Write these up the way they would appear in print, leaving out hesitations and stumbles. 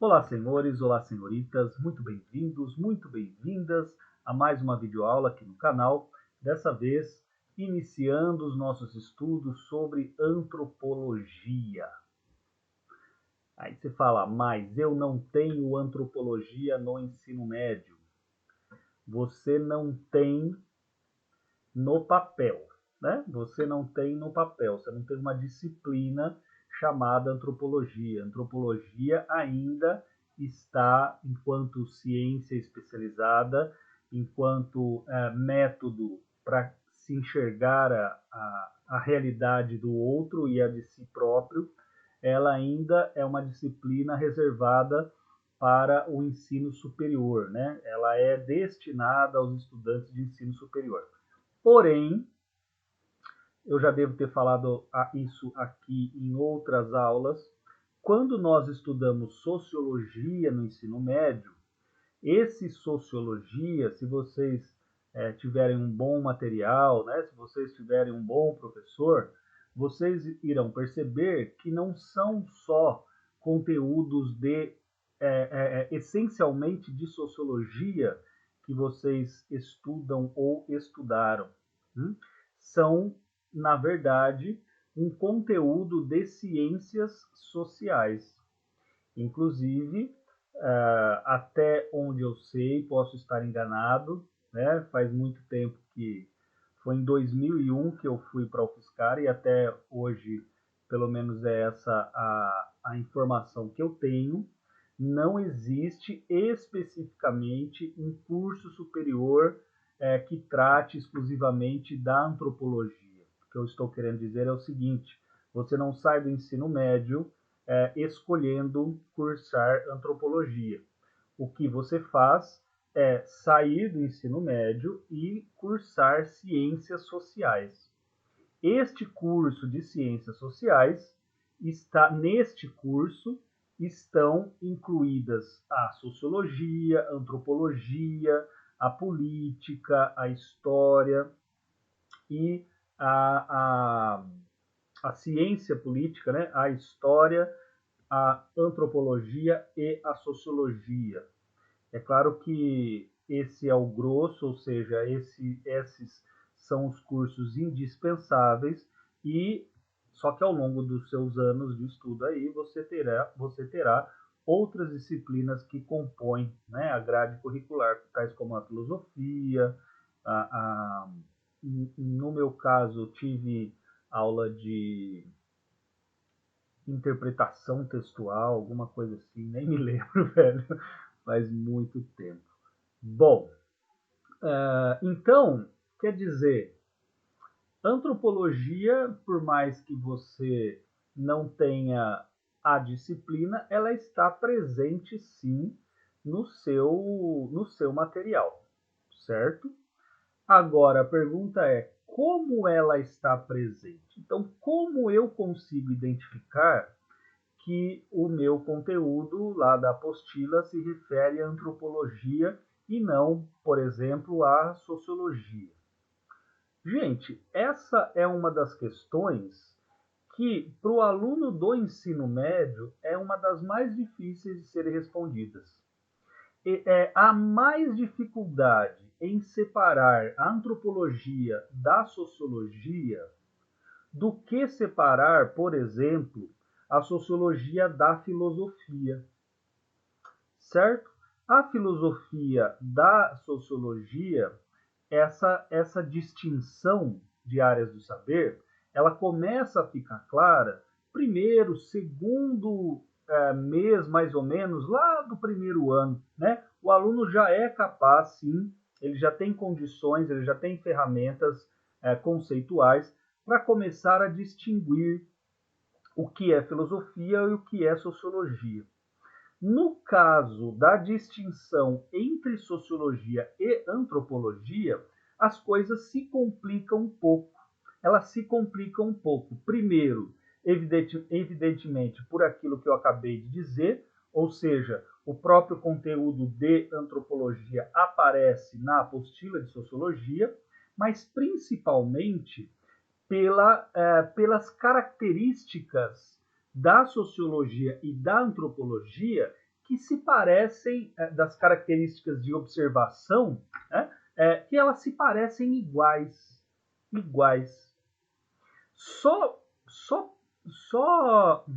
Olá, senhores, olá, senhoritas, muito bem-vindos, muito bem-vindas a mais uma videoaula aqui no canal, dessa vez iniciando os nossos estudos sobre antropologia. Aí você fala, mas eu não tenho antropologia no ensino médio. Você não tem no papel, né? Você não tem no papel, você não tem uma disciplina chamada antropologia. Antropologia ainda está, enquanto ciência especializada, enquanto método para se enxergar a realidade do outro e a de si próprio, ela ainda é uma disciplina reservada para o ensino superior, né? Ela é destinada aos estudantes de ensino superior. Porém, eu já devo ter falado isso aqui em outras aulas, quando nós estudamos sociologia no ensino médio, esse sociologia, se vocês tiverem um bom material, né, se vocês tiverem um bom professor, vocês irão perceber que não são só conteúdos essencialmente de sociologia que vocês estudam ou estudaram. São, na verdade, um conteúdo de ciências sociais. Inclusive, até onde eu sei, posso estar enganado, né? Faz muito tempo que foi em 2001 que eu fui para a UFSCar e até hoje, pelo menos é essa a informação que eu tenho, não existe especificamente um curso superior que trate exclusivamente da antropologia. O que eu estou querendo dizer é o seguinte: você não sai do ensino médio escolhendo cursar antropologia. O que você faz é sair do ensino médio e cursar ciências sociais. Este curso de ciências sociais neste curso estão incluídas a sociologia, a antropologia, a política, a história e a ciência política, né? A história, a antropologia e a sociologia. É claro que esse é o grosso, ou seja, esses são os cursos indispensáveis e só que ao longo dos seus anos de estudo aí você terá outras disciplinas que compõem, né, a grade curricular, tais como a filosofia, no meu caso tive aula de interpretação textual, alguma coisa assim, nem me lembro, velho, faz muito tempo. Bom, então, quer dizer, antropologia, por mais que você não tenha a disciplina, ela está presente sim no seu material, certo? Agora, a pergunta é, como ela está presente? Então, como eu consigo identificar que o meu conteúdo lá da apostila se refere à antropologia e não, por exemplo, à sociologia? Gente, essa é uma das questões que, para o aluno do ensino médio, é uma das mais difíceis de serem respondidas. Há mais dificuldade em separar a antropologia da sociologia do que separar, por exemplo, a sociologia da filosofia, certo? A filosofia da sociologia, essa distinção de áreas do saber, ela começa a ficar clara primeiro, segundo mês, mais ou menos, lá do primeiro ano, né? O aluno já é capaz, sim, ele já tem condições, ele já tem ferramentas conceituais para começar a distinguir o que é filosofia e o que é sociologia. No caso da distinção entre sociologia e antropologia, as coisas se complicam um pouco. Elas se complicam um pouco. Primeiro, evidentemente, por aquilo que eu acabei de dizer, ou seja, o próprio conteúdo de antropologia aparece na apostila de sociologia, mas principalmente pelas características da sociologia e da antropologia que se parecem, das características de observação, né, que elas se parecem iguais. Iguais. Só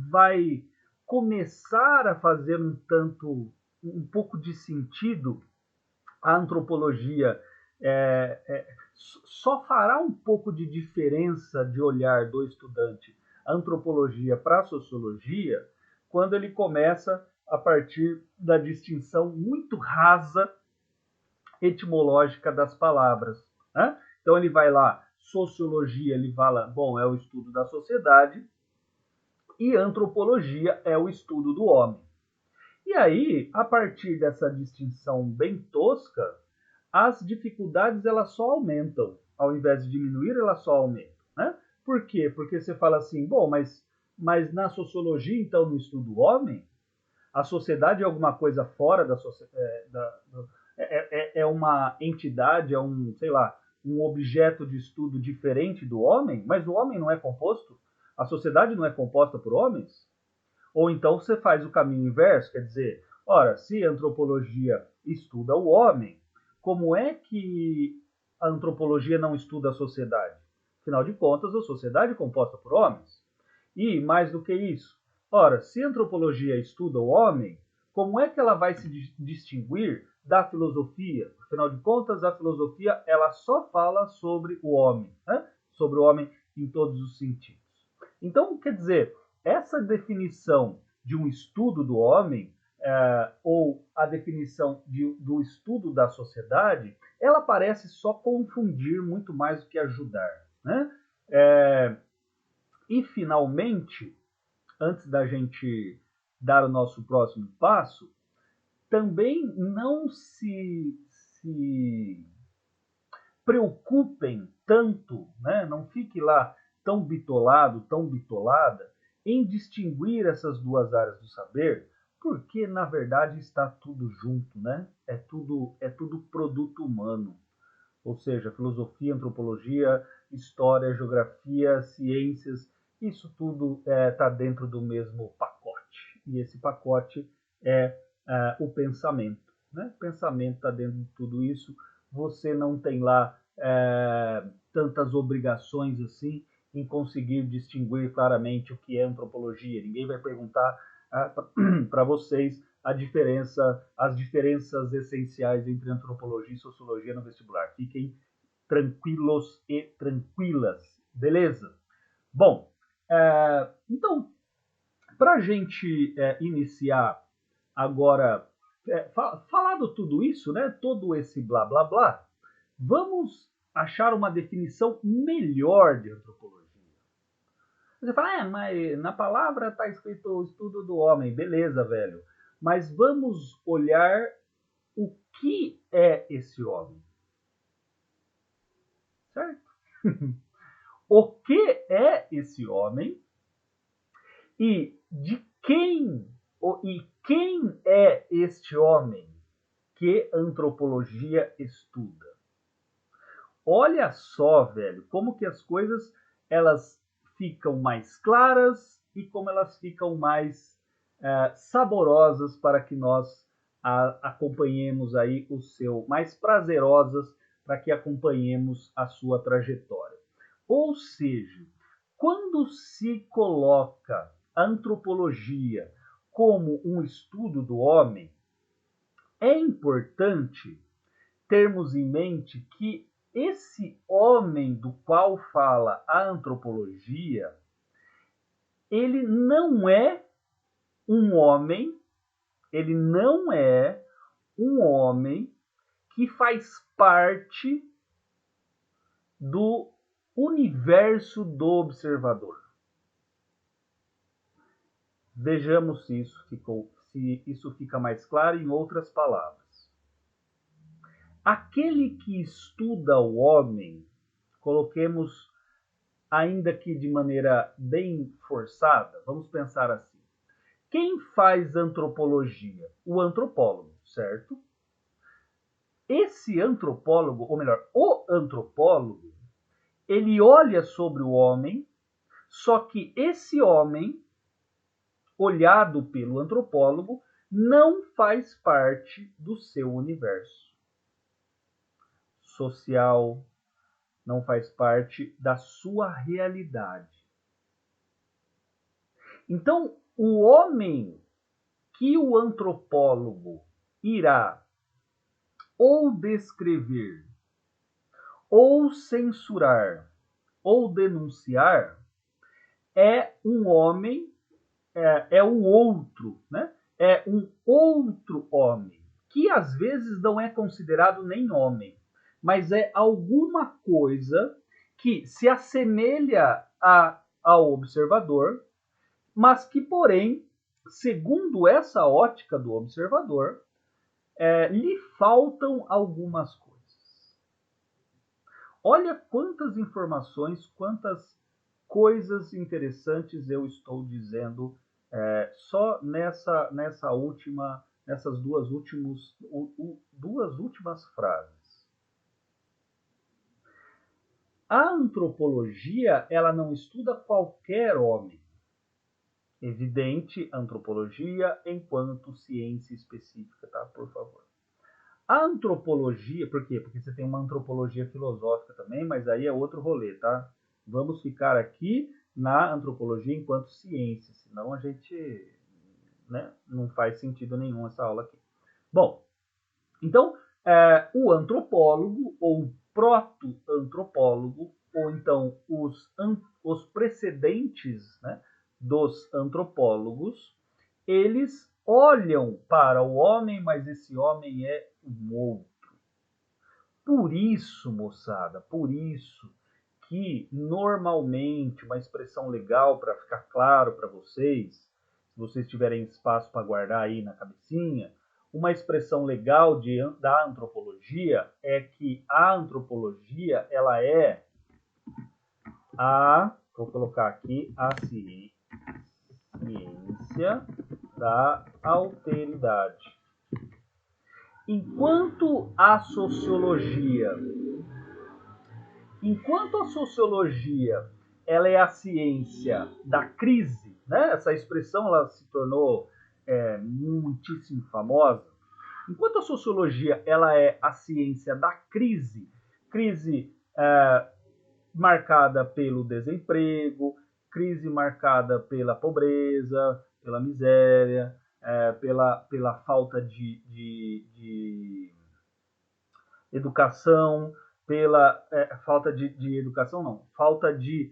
vai começar a fazer um pouco de sentido a antropologia, só fará um pouco de diferença de olhar do estudante a antropologia para a sociologia quando ele começa a partir da distinção muito rasa etimológica das palavras, né? Então ele vai lá, sociologia, ele fala, bom, é o estudo da sociedade, e antropologia é o estudo do homem. E aí, a partir dessa distinção bem tosca, as dificuldades elas só aumentam. Ao invés de diminuir, elas só aumentam. Né? Por quê? Porque você fala assim, bom, mas na sociologia, então, no estudo do homem, a sociedade é alguma coisa fora da sociedade, é uma entidade, é um, sei lá, um objeto de estudo diferente do homem, mas o homem não é composto, a sociedade não é composta por homens? Ou então você faz o caminho inverso, quer dizer, ora, se a antropologia estuda o homem, como é que a antropologia não estuda a sociedade? Afinal de contas, a sociedade é composta por homens. E, mais do que isso, ora, se a antropologia estuda o homem, como é que ela vai se distinguir da filosofia? Afinal de contas, a filosofia ela só fala sobre o homem, né? Sobre o homem em todos os sentidos. Então, quer dizer, essa definição de um estudo do homem, ou a definição do estudo da sociedade, ela parece só confundir muito mais do que ajudar. Né? E, finalmente, antes da gente dar o nosso próximo passo, também não se preocupem tanto, né? Não fique lá tão bitolado, tão bitolada, em distinguir essas duas áreas do saber, porque na verdade está tudo junto, né? É tudo produto humano. Ou seja, filosofia, antropologia, história, geografia, ciências, isso tudo está dentro do mesmo pacote. E esse pacote é o pensamento. Né? O pensamento está dentro de tudo isso. Você não tem lá tantas obrigações assim em conseguir distinguir claramente o que é antropologia. Ninguém vai perguntar para vocês as diferenças essenciais entre antropologia e sociologia no vestibular. Fiquem tranquilos e tranquilas, beleza? Bom, então, para a gente iniciar agora, falado tudo isso, né, todo esse blá blá blá, vamos achar uma definição melhor de antropologia. Você fala, mas na palavra está escrito o estudo do homem, beleza, velho. Mas vamos olhar o que é esse homem, certo? O que é esse homem e quem é este homem que a antropologia estuda? Olha só, velho, como que as coisas elas ficam mais claras e como elas ficam mais saborosas para que nós acompanhemos aí mais prazerosas para que acompanhemos a sua trajetória. Ou seja, quando se coloca a antropologia como um estudo do homem, é importante termos em mente que esse homem do qual fala a antropologia, ele não é um homem, ele não é um homem que faz parte do universo do observador. Vejamos se isso fica mais claro em outras palavras. Aquele que estuda o homem, coloquemos ainda que de maneira bem forçada, vamos pensar assim. Quem faz antropologia? O antropólogo, certo? Esse antropólogo, ou melhor, o antropólogo, ele olha sobre o homem, só que esse homem, olhado pelo antropólogo, não faz parte do seu universo social, não faz parte da sua realidade. Então, o homem que o antropólogo irá ou descrever, ou censurar, ou denunciar, é um homem, é o outro, né? É um outro homem, que às vezes não é considerado nem homem, mas é alguma coisa que se assemelha ao observador, mas que, porém, segundo essa ótica do observador, lhe faltam algumas coisas. Olha quantas informações, quantas coisas interessantes eu estou dizendo só nessas duas últimas frases. A antropologia, ela não estuda qualquer homem. Evidente, antropologia enquanto ciência específica, tá? Por favor. A antropologia, por quê? Porque você tem uma antropologia filosófica também, mas aí é outro rolê, tá? Vamos ficar aqui na antropologia enquanto ciência, senão a gente, né, não faz sentido nenhum essa aula aqui. Bom, então, o antropólogo, ou proto-antropólogo, ou então os precedentes, né, dos antropólogos, eles olham para o homem, mas esse homem é um outro. Por isso, moçada, por isso que normalmente uma expressão legal para ficar claro para vocês, se vocês tiverem espaço para guardar aí na cabecinha, uma expressão legal da antropologia é que a antropologia, ela é vou colocar aqui, a ciência da alteridade. Enquanto a sociologia ela é a ciência da crise, né? Essa expressão ela se tornou muitíssimo famosa. Enquanto a sociologia ela é a ciência da crise, crise marcada pelo desemprego, crise marcada pela pobreza, pela miséria, pela falta de educação, pela falta de educação, não, falta de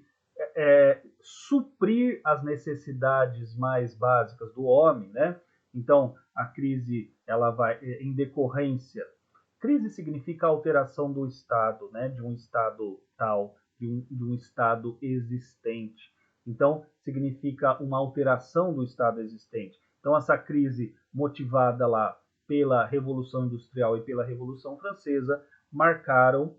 suprir as necessidades mais básicas do homem, né? Então, a crise, ela vai em decorrência. Crise significa alteração do estado, né? De um estado tal, de um estado existente. Então, significa uma alteração do estado existente. Então, essa crise motivada lá pela Revolução Industrial e pela Revolução Francesa marcaram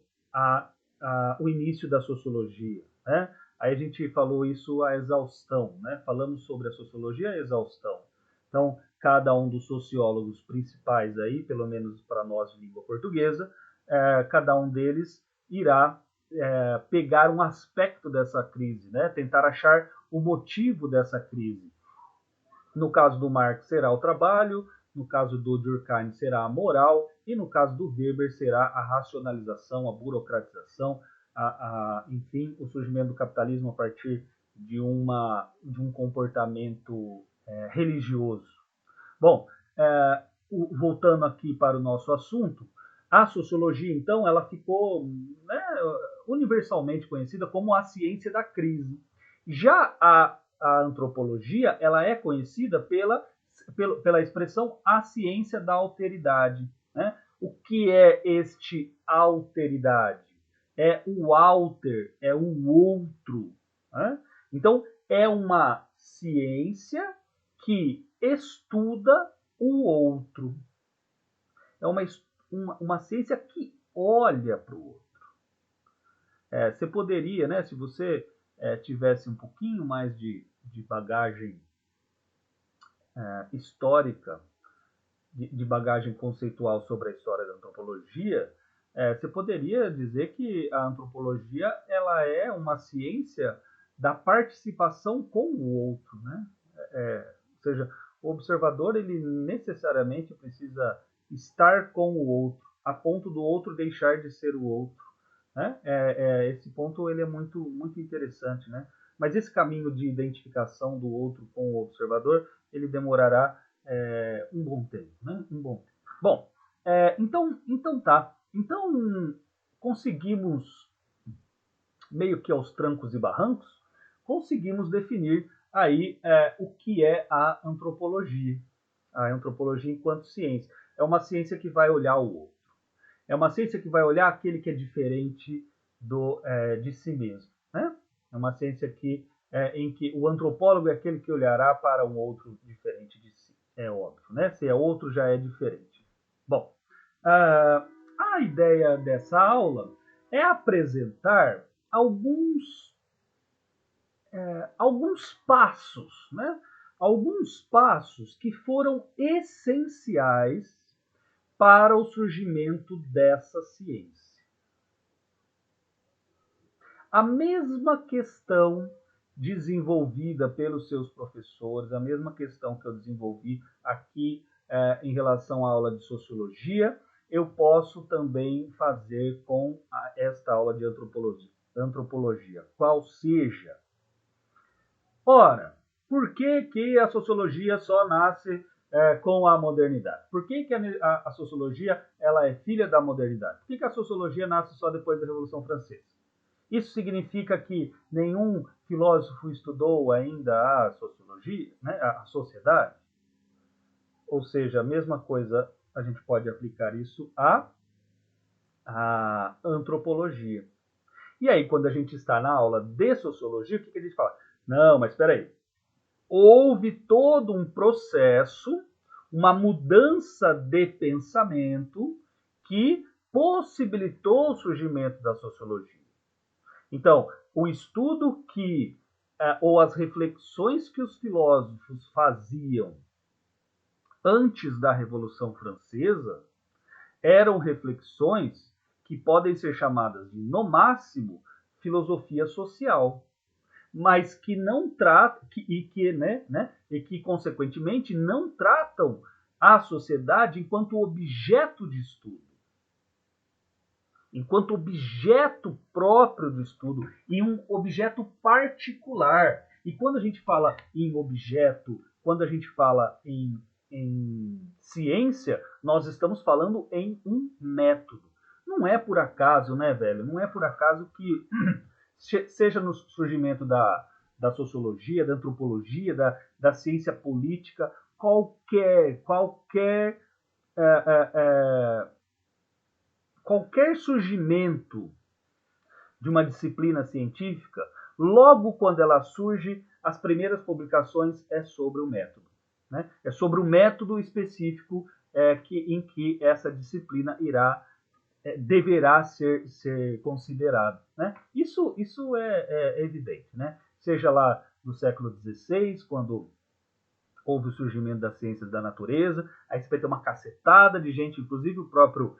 o início da sociologia, né? Aí a gente falou isso à exaustão, né? Falamos sobre a sociologia à exaustão. Então, cada um dos sociólogos principais aí, pelo menos para nós de língua portuguesa, cada um deles irá pegar um aspecto dessa crise, né? Tentar achar o motivo dessa crise. No caso do Marx será o trabalho, no caso do Durkheim será a moral, e no caso do Weber será a racionalização, a burocratização, enfim, o surgimento do capitalismo a partir de um comportamento religioso. Bom, voltando aqui para o nosso assunto, a sociologia, então, ela ficou, né, universalmente conhecida como a ciência da crise. Já a antropologia, ela é conhecida pela expressão a ciência da alteridade, né? O que é este alteridade? É o alter, é o outro, né? Então, é uma ciência que estuda o outro. É uma ciência que olha para o outro. Você poderia, né, se você tivesse um pouquinho mais de bagagem histórica, de bagagem conceitual sobre a história da antropologia, você poderia dizer que a antropologia ela é uma ciência da participação com o outro, né? Ou seja, O observador, ele necessariamente precisa estar com o outro, a ponto do outro deixar de ser o outro. Né? Esse ponto ele é muito, muito interessante, né? Mas esse caminho de identificação do outro com o observador, ele demorará um bom tempo, né? Um bom tempo. Bom, então tá. Então conseguimos, meio que aos trancos e barrancos, conseguimos definir aí o que é a antropologia. A antropologia enquanto ciência. É uma ciência que vai olhar o outro. É uma ciência que vai olhar aquele que é diferente de si mesmo. Né? É uma ciência em que o antropólogo é aquele que olhará para um outro diferente de si. É óbvio, né? Se é outro, já é diferente. Bom, a ideia dessa aula é apresentar alguns passos, né? Alguns passos que foram essenciais para o surgimento dessa ciência. A mesma questão desenvolvida pelos seus professores, a mesma questão que eu desenvolvi aqui em relação à aula de sociologia, eu posso também fazer com esta aula de antropologia. Qual seja, ora, por que a sociologia só nasce com a modernidade? Por que a sociologia ela é filha da modernidade? Por que a sociologia nasce só depois da Revolução Francesa? Isso significa que nenhum filósofo estudou ainda a sociologia, né, a sociedade? Ou seja, a mesma coisa a gente pode aplicar isso à antropologia. E aí, quando a gente está na aula de sociologia, o que a gente fala? Não, mas espera aí. Houve todo um processo, uma mudança de pensamento que possibilitou o surgimento da sociologia. Então, o estudo ou as reflexões que os filósofos faziam antes da Revolução Francesa eram reflexões que podem ser chamadas de, no máximo, filosofia social, mas que não tratam e que consequentemente não tratam a sociedade enquanto objeto de estudo, enquanto objeto próprio do estudo e um objeto particular. E quando a gente fala em objeto, quando a gente fala em ciência, nós estamos falando em um método. Não é por acaso, né, velho? Não é por acaso que seja no surgimento da sociologia, da antropologia, da ciência política, qualquer surgimento de uma disciplina científica, logo quando ela surge, as primeiras publicações é sobre o método. Né? É sobre o método específico em que essa disciplina deverá ser considerado. Né? Isso é evidente. Né? Seja lá no século XVI, quando houve o surgimento das ciências da natureza, aí você vai ter uma cacetada de gente, inclusive o próprio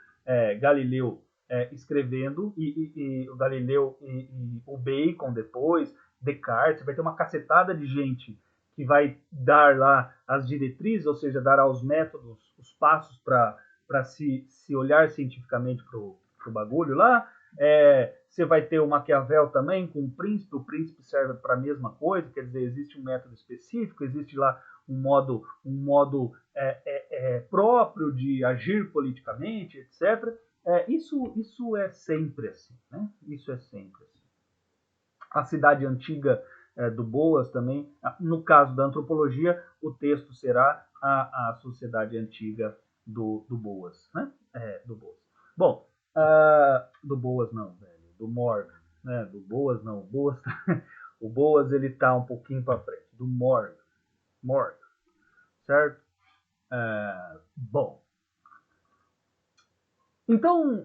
Galileu escrevendo, e o Galileu e o Bacon depois, Descartes, você vai ter uma cacetada de gente que vai dar lá as diretrizes, ou seja, dar aos métodos, os passos para se olhar cientificamente para o bagulho lá. Você vai ter o Maquiavel também com o príncipe serve para a mesma coisa, quer dizer, existe um método específico, existe lá um modo próprio de agir politicamente, etc. Isso é sempre assim, né? Isso é sempre assim. A cidade antiga do Boas também, no caso da antropologia, o texto será a sociedade antiga do Boas, né? Do Boas. Bom, do Boas não, velho, do Morgan, né? Do Boas não, o Boas ele tá um pouquinho para frente, do Morgan, certo? Bom, então,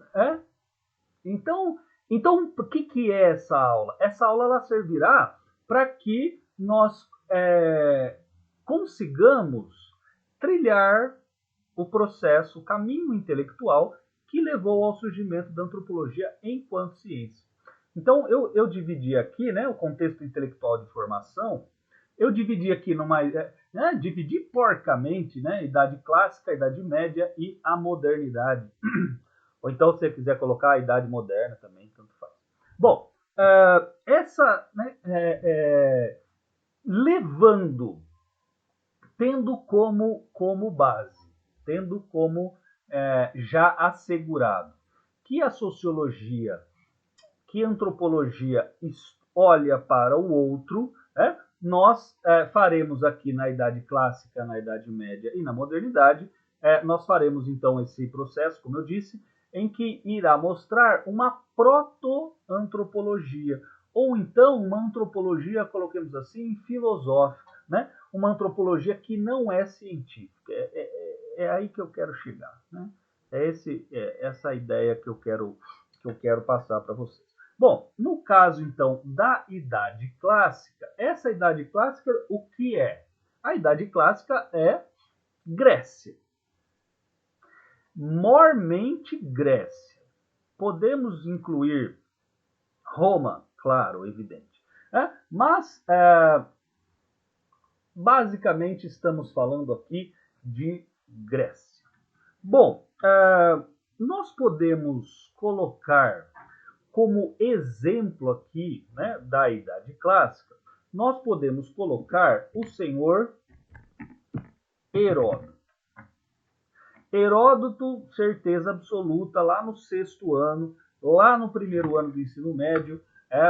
então, o que é essa aula? Essa aula ela servirá para que nós consigamos trilhar o processo, o caminho intelectual que levou ao surgimento da antropologia enquanto ciência. Então, eu dividi aqui, né, o contexto intelectual de formação, eu dividi aqui né? Dividir porcamente, né? Idade clássica, Idade Média e a modernidade. Ou então, se você quiser colocar a Idade Moderna também, tanto faz. Bom, né, levando, tendo como base, tendo como já assegurado que a sociologia, que a antropologia olha para o outro, nós faremos aqui na Idade Clássica, na Idade Média e na Modernidade, nós faremos então esse processo, como eu disse, em que irá mostrar uma proto-antropologia, ou então uma antropologia, coloquemos assim, filosófica, né? Uma antropologia que não é científica. É aí que eu quero chegar, né? Essa ideia que eu quero passar para vocês. Bom, no caso, então, da Idade Clássica, essa Idade Clássica, o que é? A Idade Clássica é Grécia. Mormente Grécia. Podemos incluir Roma, claro, evidente. Mas, basicamente, estamos falando aqui de Grécia. Bom, nós podemos colocar como exemplo aqui, né, da Idade Clássica, nós podemos colocar o senhor Heródoto. Heródoto, certeza absoluta, lá no 6º ano, lá no 1º ano do ensino médio,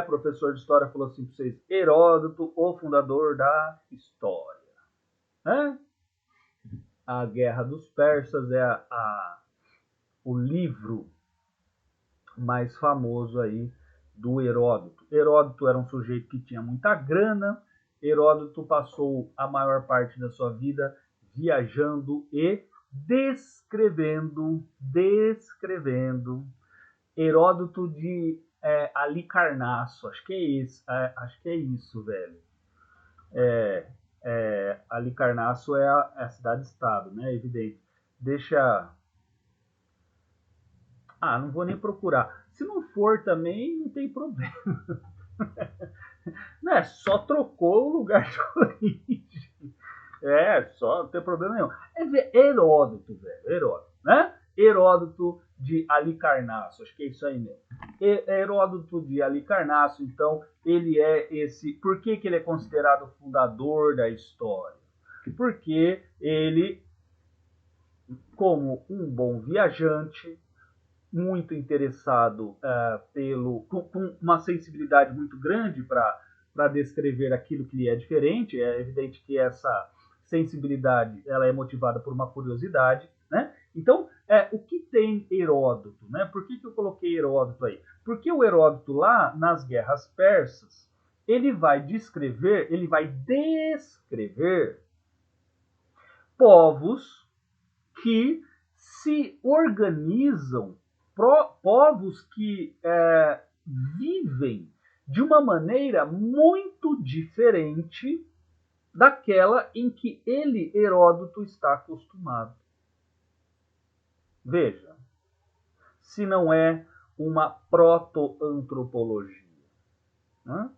professor de história falou assim para vocês, Heródoto, o fundador da história. A Guerra dos Persas é o livro mais famoso aí do Heródoto. Heródoto era um sujeito que tinha muita grana. Heródoto passou a maior parte da sua vida viajando e descrevendo. Heródoto de Halicarnasso, acho que é isso, velho. Halicarnasso é a cidade-estado, né? Evidente. Não vou nem procurar. Se não for também, não tem problema. Né? Só trocou o lugar de origem. Só não tem problema nenhum. É Heródoto, velho. Heródoto, né? Heródoto de Halicarnasso, acho que é isso aí mesmo. Heródoto de Halicarnasso, então, ele é esse. Por que ele é considerado o fundador da história? Porque ele, como um bom viajante, muito interessado com uma sensibilidade muito grande para descrever aquilo que lhe é diferente. É evidente que essa sensibilidade ela é motivada por uma curiosidade, né? Então, o que tem Heródoto, né? Por que eu coloquei Heródoto aí? Porque o Heródoto lá nas guerras persas, ele vai descrever povos que se organizam, povos que vivem de uma maneira muito diferente daquela em que ele, Heródoto, está acostumado. Veja, se não é uma proto-antropologia. Né?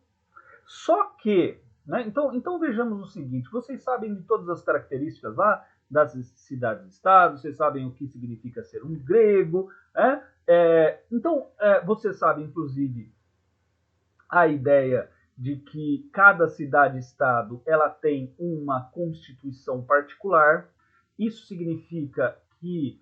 Só que, né, então vejamos o seguinte, vocês sabem de todas as características lá das cidades-estados, vocês sabem o que significa ser um grego, né? Então, vocês sabem, inclusive, a ideia de que cada cidade-estado ela tem uma constituição particular. Isso significa que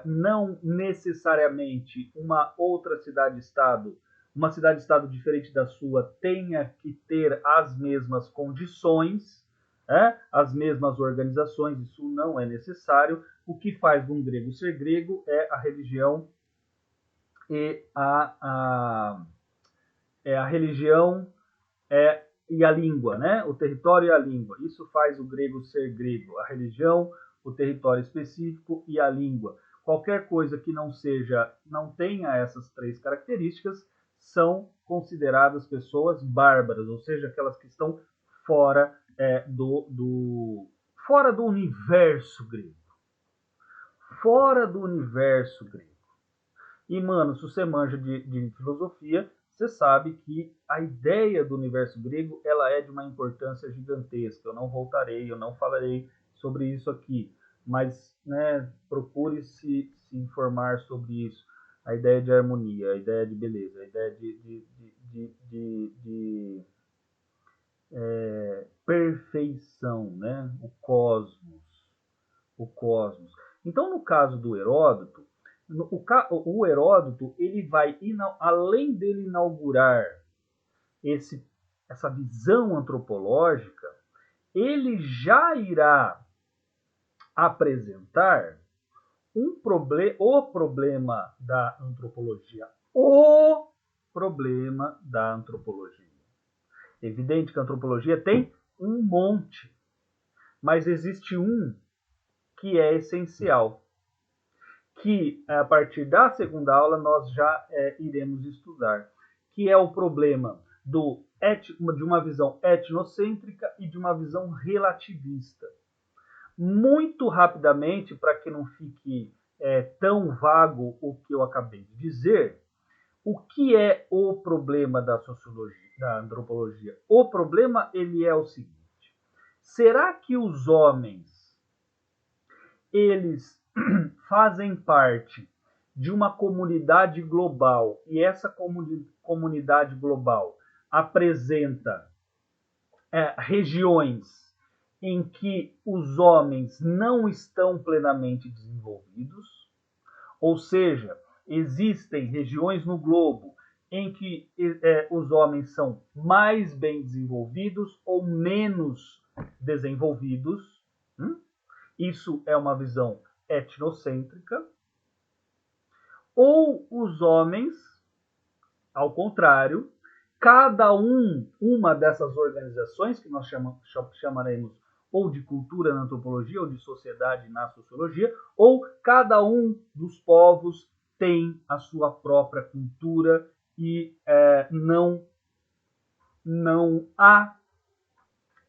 não necessariamente uma outra cidade-estado, uma cidade-estado diferente da sua, tenha que ter as mesmas condições, as mesmas organizações, isso não é necessário. O que faz de um grego ser grego é a religião e e a língua, né? O território e a língua. Isso faz o grego ser grego. A religião, o território específico e a língua. Qualquer coisa que não tenha essas 3 características, são consideradas pessoas bárbaras, ou seja, aquelas que estão fora fora do universo grego. Fora do universo grego. E, mano, se você manja de filosofia, você sabe que a ideia do universo grego ela é de uma importância gigantesca. Eu não voltarei, eu não falarei sobre isso aqui, mas né, procure se informar sobre isso. A ideia de harmonia, a ideia de beleza, a ideia de perfeição, né? O cosmos. Então, no caso do Heródoto, o Heródoto ele vai, além dele inaugurar essa visão antropológica, ele já irá apresentar o problema da antropologia. O problema da antropologia. Evidente que a antropologia tem um monte, mas existe um que é essencial, que a partir da segunda aula nós já iremos estudar, que é o problema de uma visão etnocêntrica e de uma visão relativista. Muito rapidamente, para que não fique tão vago o que eu acabei de dizer, o que é o problema da sociologia, da antropologia? O problema ele é o seguinte: será que os homens eles fazem parte de uma comunidade global e essa comunidade global apresenta regiões em que os homens não estão plenamente desenvolvidos, ou seja, existem regiões no globo em que os homens são mais bem desenvolvidos ou menos desenvolvidos. Isso é uma visão etnocêntrica. Ou os homens, ao contrário, cada uma dessas organizações, que nós chamaremos ou de cultura na antropologia, ou de sociedade na sociologia, ou cada um dos povos tem a sua própria cultura e não há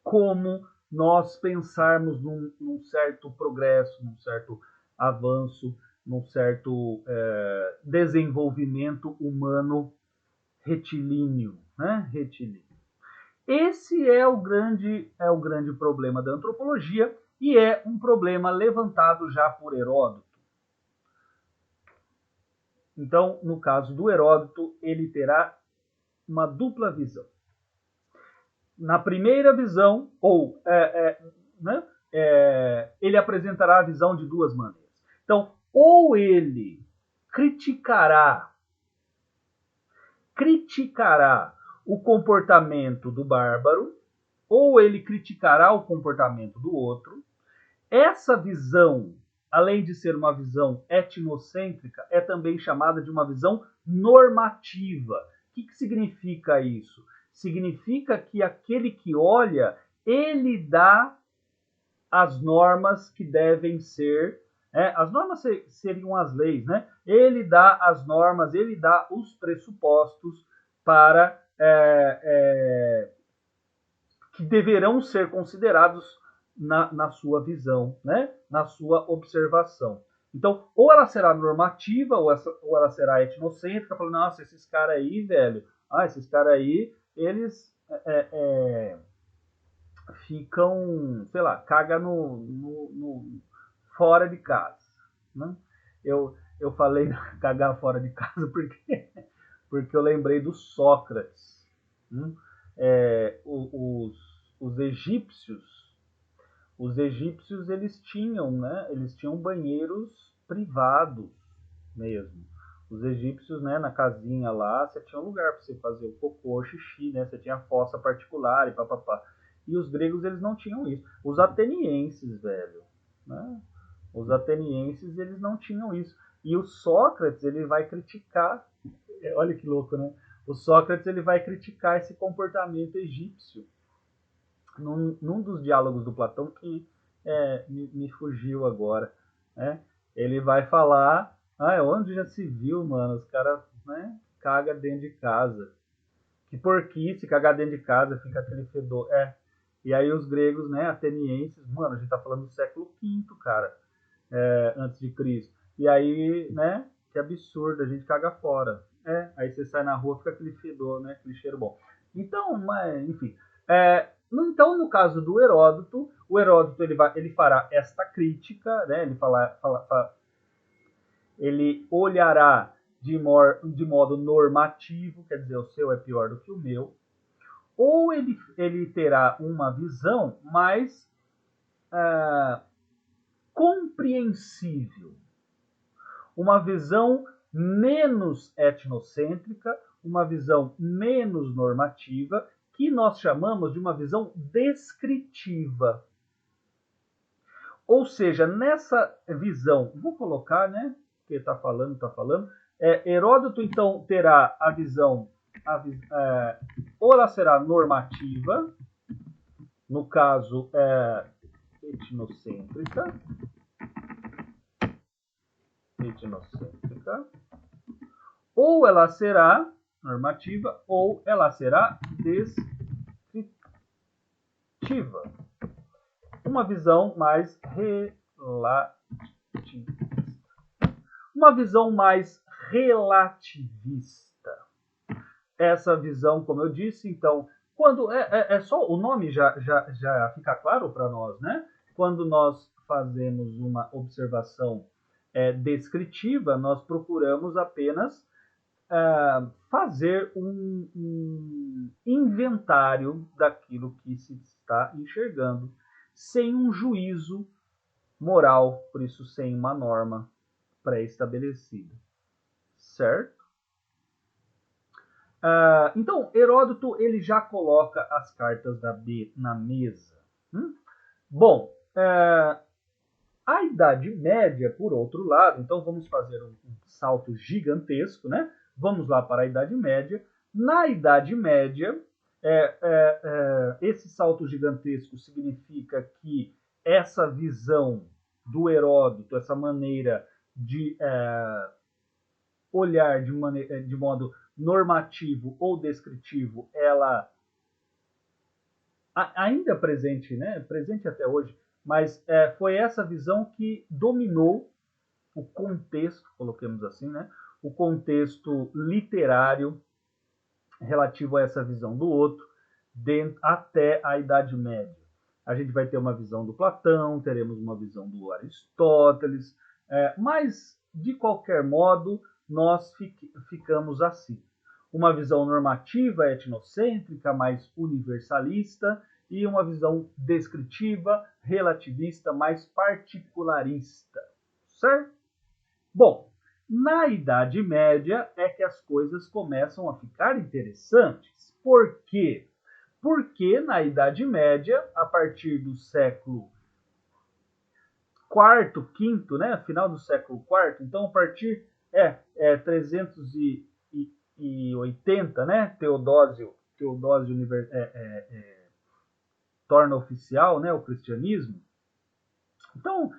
como nós pensarmos num certo progresso, num certo avanço, num certo desenvolvimento humano retilíneo, né? Retilíneo. Esse é o grande problema da antropologia e é um problema levantado já por Heródoto. Então, no caso do Heródoto, ele terá uma dupla visão. Na primeira visão, ele apresentará a visão de duas maneiras. Então, ou ele criticará o comportamento do bárbaro, ou ele criticará o comportamento do outro. Essa visão, além de ser uma visão etnocêntrica, é também chamada de uma visão normativa. O que significa isso? Significa que aquele que olha, ele dá as normas que devem ser, as normas seriam as leis, né? Ele dá as normas, ele dá os pressupostos para que deverão ser considerados na sua visão, né? Na sua observação. Então, ou ela será normativa, ou ela será etnocêntrica, falando, nossa, esses caras aí, velho, esses caras aí, eles ficam, sei lá, caga fora de casa. Né? Eu falei cagar fora de casa porque eu lembrei do Sócrates. Os egípcios eles tinham, né? Eles tinham banheiros privados mesmo. Os egípcios, né, na casinha lá, você tinha um lugar para você fazer o cocô, o xixi, né? Você tinha fossa particular e papapá. E os gregos eles não tinham isso. Os atenienses, velho, né? Os atenienses eles não tinham isso. E o Sócrates ele vai criticar, olha que louco, né? O Sócrates ele vai criticar esse comportamento egípcio num dos diálogos do Platão que me fugiu agora, né? Ele vai falar, onde já se viu, mano, os caras, né, caga dentro de casa. Que porquice, cagar dentro de casa, fica aquele fedor. E aí os gregos, né, atenienses, mano, a gente tá falando do século V, cara, antes de Cristo. E aí, né, que absurdo, a gente caga fora. Aí você sai na rua, fica aquele fedor, né? Aquele cheiro bom. Então, mas, enfim. Então, no caso do Heródoto, o Heródoto ele fará esta crítica, né? Ele olhará de modo normativo, quer dizer, o seu é pior do que o meu, ou ele terá uma visão mais compreensível, uma visão menos etnocêntrica, uma visão menos normativa, que nós chamamos de uma visão descritiva. Ou seja, nessa visão, vou colocar, né? Porque está falando. Heródoto, então, terá a visão, ou ela será normativa, no caso, etnocêntrica, ou ela será normativa, ou ela será descritiva. Uma visão mais relativista. Uma visão mais relativista. Essa visão, como eu disse, então, quando só o nome já fica claro para nós, né? Quando nós fazemos uma observação descritiva, nós procuramos apenas fazer um inventário daquilo que se está enxergando, sem um juízo moral, por isso sem uma norma pré-estabelecida, certo? Então, Heródoto ele já coloca as cartas da B na mesa. Bom, a Idade Média, por outro lado, então vamos fazer um salto gigantesco, né? Vamos lá para a Idade Média. Na Idade Média, esse salto gigantesco significa que essa visão do Heródoto, essa maneira de olhar de modo normativo ou descritivo, ela ainda presente, né? Presente até hoje, mas foi essa visão que dominou o contexto, coloquemos assim, né? O contexto literário relativo a essa visão do outro até a Idade Média. A gente vai ter uma visão do Platão, teremos uma visão do Aristóteles, mas, de qualquer modo, nós ficamos assim. Uma visão normativa, etnocêntrica, mais universalista, e uma visão descritiva, relativista, mais particularista, certo? Bom, na Idade Média é que as coisas começam a ficar interessantes. Por quê? Porque na Idade Média, a partir do século IV, V, né? Final do século IV, então a partir 380, né? Teodósio torna oficial, né, o cristianismo. Então,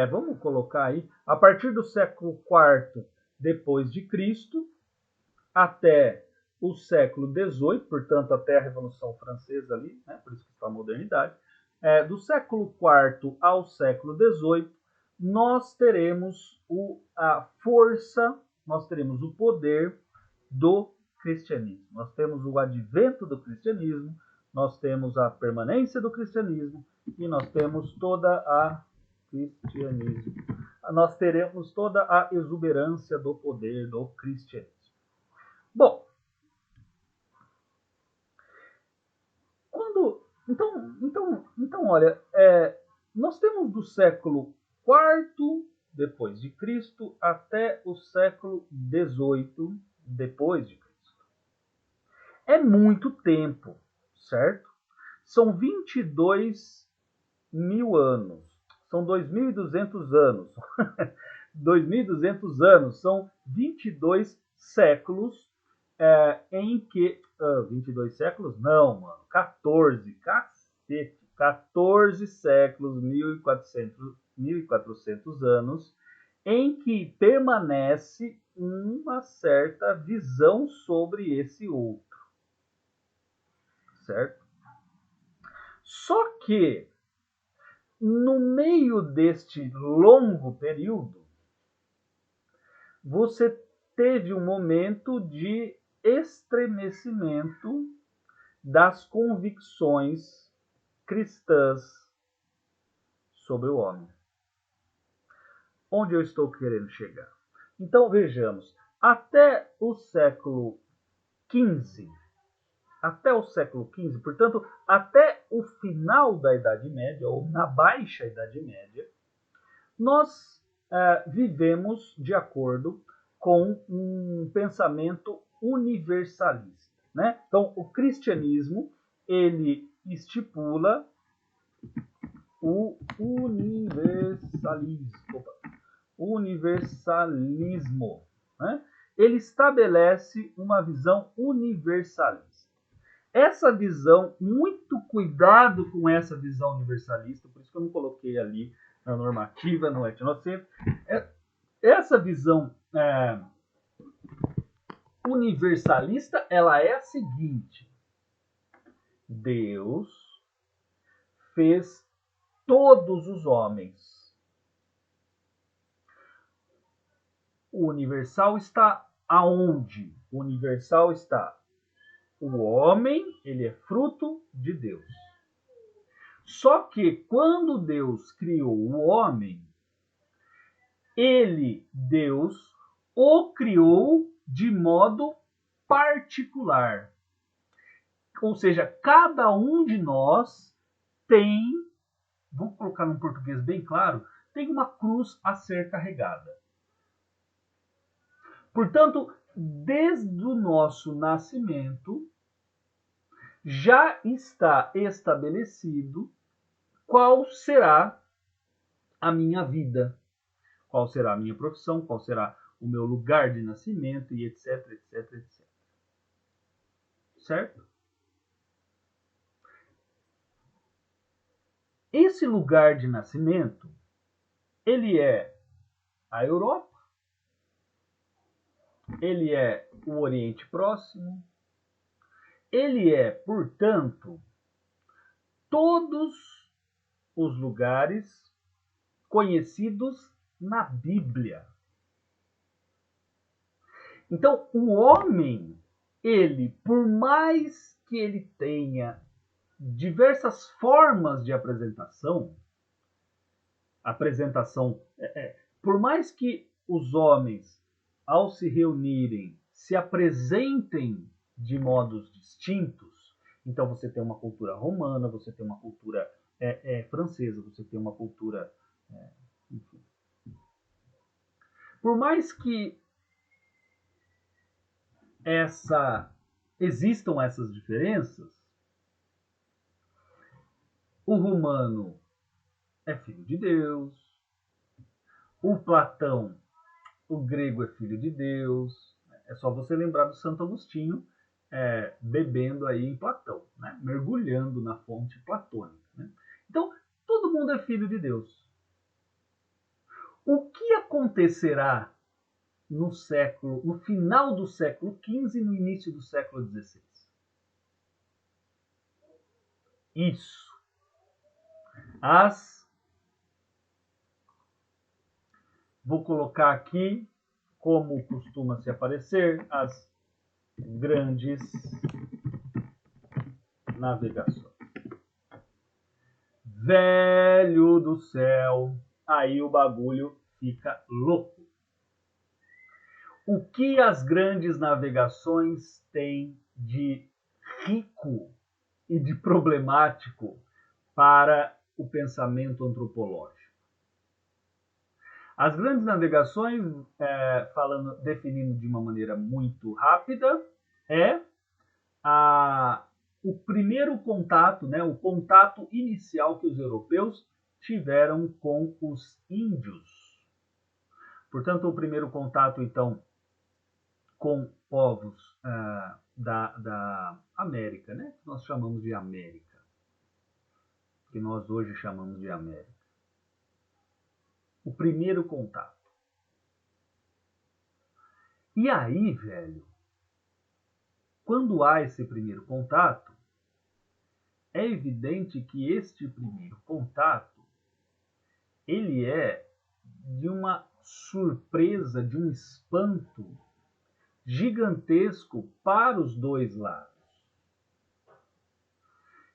vamos colocar aí, a partir do século IV depois de Cristo até o século XVIII, portanto até a Revolução Francesa ali, né, por isso que está a modernidade, do século IV ao século XVIII, nós teremos a força, nós teremos o poder do cristianismo. Nós temos o advento do cristianismo, nós temos a permanência do cristianismo e nós temos nós teremos toda a exuberância do poder do cristianismo. Bom, então olha, nós temos do século IV depois de Cristo até o século XVIII depois de Cristo. É muito tempo, certo? São 22 mil anos. São 2.200 anos. 2.200 anos são 22 séculos em que... 22 séculos? Não, mano. 14. Cacete. 14 séculos, 1.400 anos, em que permanece uma certa visão sobre esse outro. Certo? Só que, no meio deste longo período, você teve um momento de estremecimento das convicções cristãs sobre o homem. Onde eu estou querendo chegar? Então, vejamos, até o século XV, portanto, até o final da Idade Média, ou na Baixa Idade Média, nós vivemos de acordo com um pensamento universalista, né? Então, o cristianismo, ele estipula o universalismo, né? Ele estabelece uma visão universalista. Essa visão, muito cuidado com essa visão universalista, por isso que eu não coloquei ali na normativa, no etnocentro. Essa visão universalista, ela é a seguinte: Deus fez todos os homens. O universal está aonde? O universal está. O homem, ele é fruto de Deus. Só que quando Deus criou o homem, Deus, o criou de modo particular. Ou seja, cada um de nós tem, vou colocar num português bem claro, tem uma cruz a ser carregada. Portanto, desde o nosso nascimento, já está estabelecido qual será a minha vida, qual será a minha profissão, qual será o meu lugar de nascimento e etc, etc, etc. Certo? Esse lugar de nascimento, ele é a Europa, ele é o Oriente Próximo, ele é, portanto, todos os lugares conhecidos na Bíblia. Então, o homem, ele, por mais que ele tenha diversas formas de apresentação, por mais que os homens, ao se reunirem, se apresentem de modos distintos, então você tem uma cultura romana, você tem uma cultura francesa, você tem uma cultura... enfim. Por mais que existam essas diferenças, o romano é filho de Deus, o Platão, o grego é filho de Deus. É só você lembrar do Santo Agostinho bebendo aí em Platão, né? Mergulhando na fonte platônica. Né? Então, todo mundo é filho de Deus. O que acontecerá no final do século XV e no início do século XVI? Isso. Vou colocar aqui, como costuma se aparecer, as grandes navegações. Velho do céu, aí o bagulho fica louco. O que as grandes navegações têm de rico e de problemático para o pensamento antropológico? As grandes navegações, definindo de uma maneira muito rápida, o primeiro contato, né, o contato inicial que os europeus tiveram com os índios. Portanto, o primeiro contato, então, com povos da América, né, que nós chamamos de América, que nós hoje chamamos de América. O primeiro contato. E aí, velho, quando há esse primeiro contato, é evidente que este primeiro contato, ele é de uma surpresa, de um espanto gigantesco para os dois lados.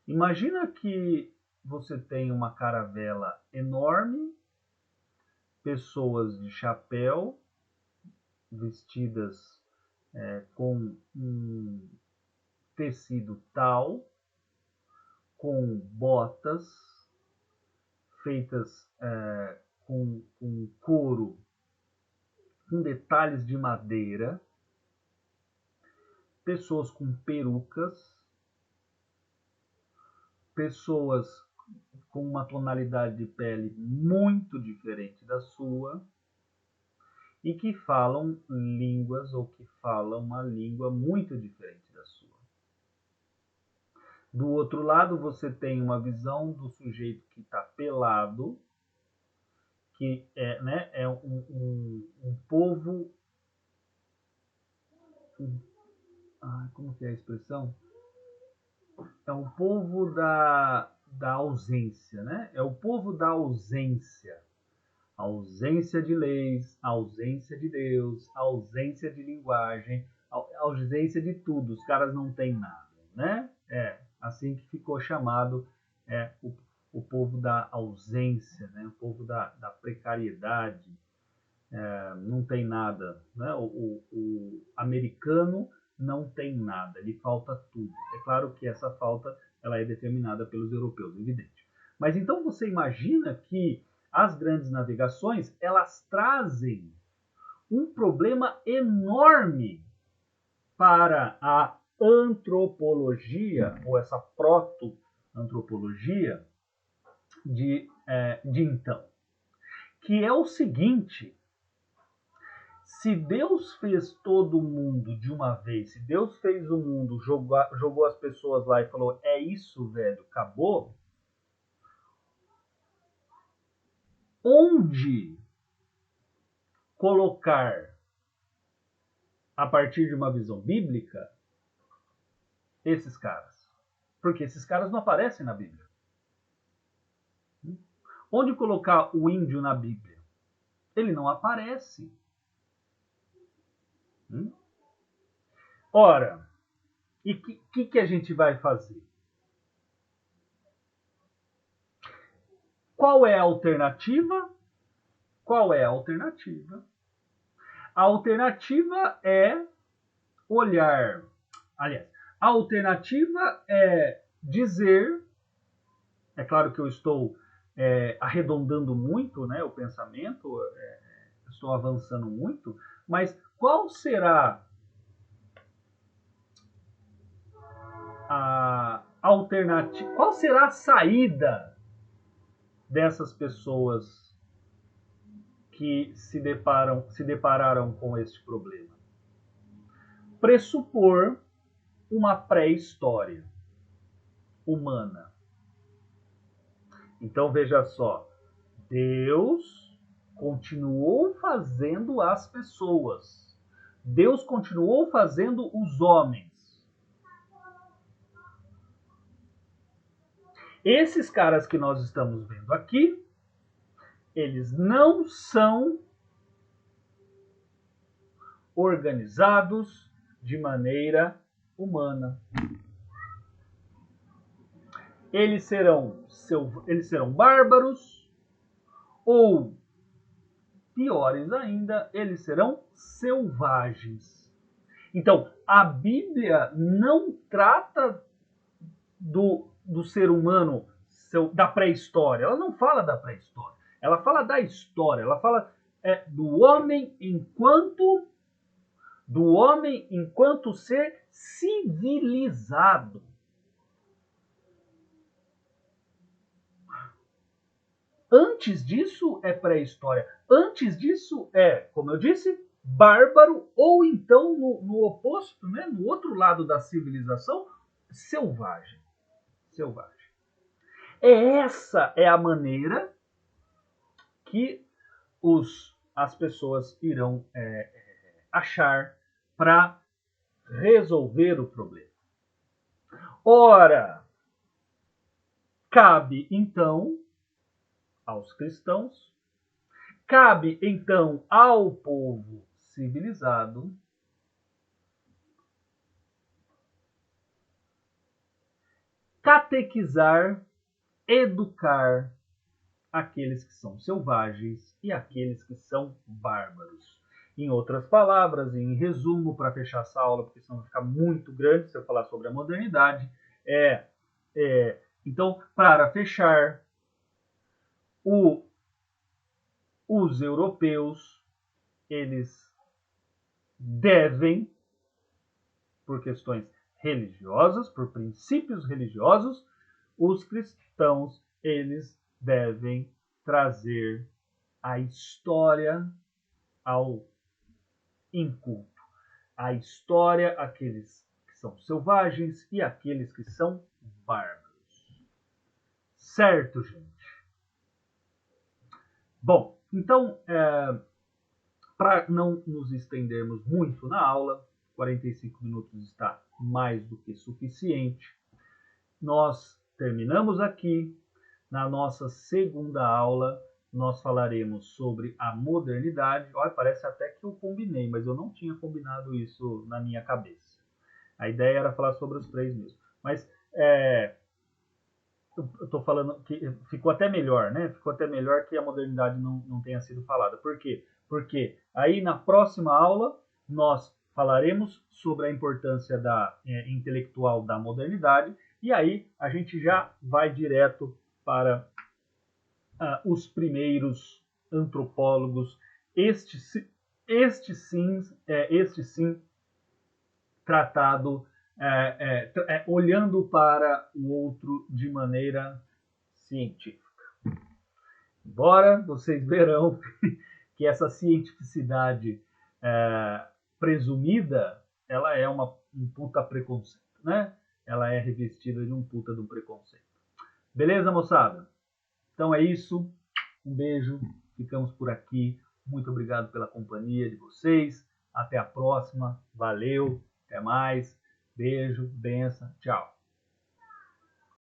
Imagina que você tem uma caravela enorme, pessoas de chapéu, vestidas com um tecido tal, com botas feitas com couro, com detalhes de madeira, pessoas com perucas, pessoas com uma tonalidade de pele muito diferente da sua e que falam línguas ou que falam uma língua muito diferente da sua. Do outro lado, você tem uma visão do sujeito que está pelado, que é um povo... como que é a expressão? É um povo da ausência, né? É o povo da ausência. Ausência de leis, ausência de Deus, ausência de linguagem, ausência de tudo. Os caras não têm nada, né? É assim que ficou chamado o povo da ausência, né? O povo da precariedade. Não tem nada, né? O americano não tem nada, lhe falta tudo. É claro que essa falta ela é determinada pelos europeus, evidente. Mas então você imagina que as grandes navegações elas trazem um problema enorme para a antropologia, ou essa proto-antropologia de então, que é o seguinte: se Deus fez todo mundo de uma vez, se Deus fez o mundo, jogou as pessoas lá e falou, é isso, velho, acabou, onde colocar, a partir de uma visão bíblica, esses caras? Porque esses caras não aparecem na Bíblia. Onde colocar o índio na Bíblia? Ele não aparece. Ora, e o que a gente vai fazer? Qual é a alternativa? Qual é a alternativa? A alternativa é olhar. Aliás, a alternativa é dizer. É claro que eu estou arredondando muito, né, o pensamento, estou avançando muito, mas qual será a alternativa? Qual será a saída dessas pessoas que se depararam com este problema? Pressupor uma pré-história humana. Então veja só, Deus continuou fazendo as pessoas. Deus continuou fazendo os homens. Esses caras que nós estamos vendo aqui, eles não são organizados de maneira humana. Eles serão bárbaros ou, piores ainda, eles serão selvagens. Então, a Bíblia não trata do ser humano da pré-história. Ela não fala da pré-história. Ela fala da história. Ela fala do homem enquanto ser civilizado. Antes disso é pré-história. Antes disso como eu disse, bárbaro, ou então no oposto, né, no outro lado da civilização, selvagem. Selvagem. Essa é a maneira que as pessoas irão achar para resolver o problema. Ora, cabe então aos cristãos, cabe então ao povo civilizado catequizar, educar aqueles que são selvagens e aqueles que são bárbaros. Em outras palavras, em resumo, para fechar essa aula, porque senão vai ficar muito grande se eu falar sobre a modernidade, então, para fechar, os europeus, eles devem, por questões religiosas, por princípios religiosos, os cristãos, eles devem trazer a história ao inculto. A história, aqueles que são selvagens e aqueles que são bárbaros. Certo, gente? Bom, então, para não nos estendermos muito na aula, 45 minutos está mais do que suficiente. Nós terminamos aqui. Na nossa segunda aula, nós falaremos sobre a modernidade. Olha, parece até que eu combinei, mas eu não tinha combinado isso na minha cabeça. A ideia era falar sobre os três mesmo. Mas eu estou falando que ficou até melhor, né? Ficou até melhor que a modernidade não tenha sido falada. Por quê? Porque aí na próxima aula nós falaremos sobre a importância intelectual da modernidade e aí a gente já vai direto para os primeiros antropólogos. Este sim tratado olhando para o outro de maneira científica. Embora vocês verão que essa cientificidade presumida, ela é um puta preconceito, né? Ela é revestida de um puta de um preconceito. Beleza, moçada? Então é isso. Um beijo. Ficamos por aqui. Muito obrigado pela companhia de vocês. Até a próxima. Valeu. Até mais. Beijo. Benção. Tchau.